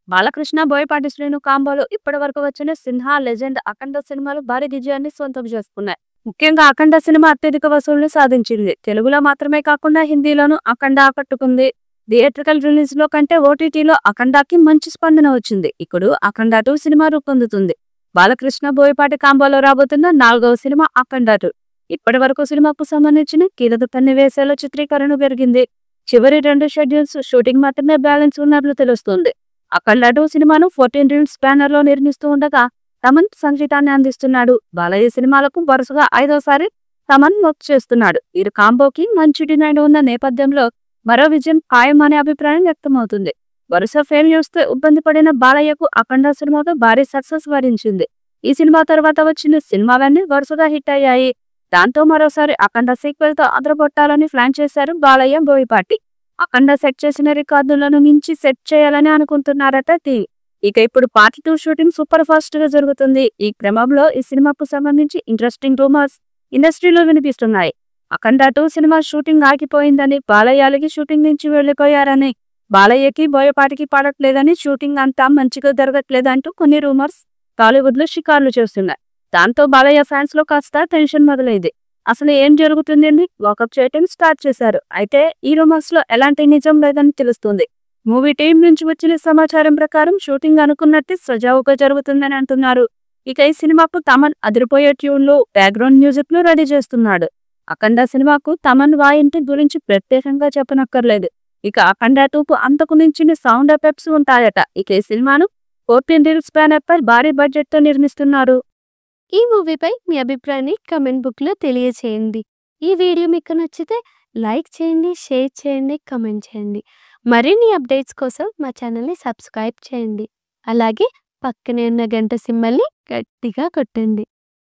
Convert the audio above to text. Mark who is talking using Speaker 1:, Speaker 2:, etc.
Speaker 1: బాలకృష్ణ, బోయపాటి శ్రీను కాంబోలో ఇప్పటివరకు వచ్చిన సిన్హా, లెజెండ్, అఖండ సినిమాలు భారీ విజయాన్ని సొంతం చేసుకున్నాయి. ముఖ్యంగా అఖండ సినిమా అత్యధిక వసూళ్లు సాధించింది. తెలుగులో మాత్రమే కాకుండా హిందీలోనూ అఖండ ఆకట్టుకుంది. థియేట్రికల్ రిలీజ్ లో కంటే ఓటీటీలో అఖండాకి మంచి స్పందన వచ్చింది. ఇప్పుడు అఖండ 2 సినిమా రూపొందుతుంది. బాలకృష్ణ, బోయపాటి కాంబోలో రాబోతున్న 4వ సినిమా అఖండ 2. ఇప్పటి వరకు సినిమాకు సంబంధించిన కీలక సన్నివేశాల చిత్రీకరణ జరిగింది. చివరి 2 షెడ్యూల్స్ షూటింగ్ మాత్రమే బ్యాలెన్స్ ఉన్నట్లు తెలుస్తోంది. అఖండ 2 సినిమాను 14 రీల్స్ బ్యానర్ లో నిర్మిస్తూ ఉండగా తమన్ సంగీతాన్ని అందిస్తున్నాడు. బాలయ్య సినిమాలకు వరుసగా 5వసారి తమన్ వర్క్ చేస్తున్నాడు. ఇరు కాంబోకి మంచి డిమాండ్ ఉన్న నేపథ్యంలో మరో విజయం ఖాయం అనే అభిప్రాయం వ్యక్తమవుతుంది. వరుస ఫెయిల్యూర్స్ తో ఇబ్బంది పడిన బాలయ్యకు అఖండ సినిమాతో భారీ సక్సెస్ వరించింది. ఈ సినిమా తర్వాత వచ్చిన సినిమాలన్నీ వరుసగా హిట్ అయ్యాయి. దాంతో మరోసారి అఖండ సీక్వెల్ తో అదరగొట్టాలని ప్లాన్ చేశారు బాలయ్య, బోయపాటి. అఖండ సెట్ చేసిన రికార్డులను మించి సెట్ చేయాలని అనుకుంటున్నారట టీవీ. ఇక ఇప్పుడు పార్ట్ 2 షూటింగ్ సూపర్ ఫాస్ట్ గా జరుగుతుంది. ఈ క్రమంలో ఈ సినిమాకు సంబంధించి ఇంట్రెస్టింగ్ రూమర్స్ ఇండస్ట్రీలో వినిపిస్తున్నాయి. అఖండ 2 సినిమా షూటింగ్ ఆగిపోయిందని, బాలయ్యకి షూటింగ్ నుంచి వెళ్లిపోయారని, బాలయ్యకి బోయపాటికి పడట్లేదని, షూటింగ్ అంతా మంచిగా జరగట్లేదంటూ కొన్ని రూమర్స్ టాలీవుడ్ లో షికార్లు చేస్తున్నాయి. దాంతో బాలయ్య ఫ్యాన్స్ లో కాస్త టెన్షన్ మొదలైంది. అసలు ఏం జరుగుతుందని వాకప్ చేయటం స్టార్ట్ చేశారు. అయితే ఈ రూమర్స్ లో ఎలాంటి నిజం లేదని తెలుస్తుంది. మూవీ టీం నుంచి వచ్చిన సమాచారం ప్రకారం షూటింగ్ అనుకున్నట్టు సజావుగా జరుగుతుందని అంటున్నారు. ఇక ఈ సినిమాకు తమన్ అదిరిపోయే ట్యూన్లు, బ్యాక్గ్రౌండ్ మ్యూజిక్ ను రెడీ చేస్తున్నాడు. అఖండ సినిమాకు తమన్ వాయింటి గురించి ప్రత్యేకంగా చెప్పనక్కర్లేదు. ఇక అఖండ 2కు అంతకు మించిన సౌండ్ ఎఫెక్ట్స్ ఉంటాయట. ఇక ఈ సినిమాను 14 రీల్స్ బ్యానర్ పై భారీ బడ్జెట్ తో నిర్మిస్తున్నారు.
Speaker 2: ఈ మూవీపై మీ అభిప్రాయాన్ని కమెంట్ బుక్లో తెలియచేయండి. ఈ వీడియో మీకు నచ్చితే లైక్ చేయండి, షేర్ చేయండి, కమెంట్ చేయండి. మరిన్ని అప్డేట్స్ కోసం మా ఛానల్ని సబ్స్క్రైబ్ చేయండి. అలాగే పక్కనే ఉన్న గంట సింబల్ని గట్టిగా కొట్టండి.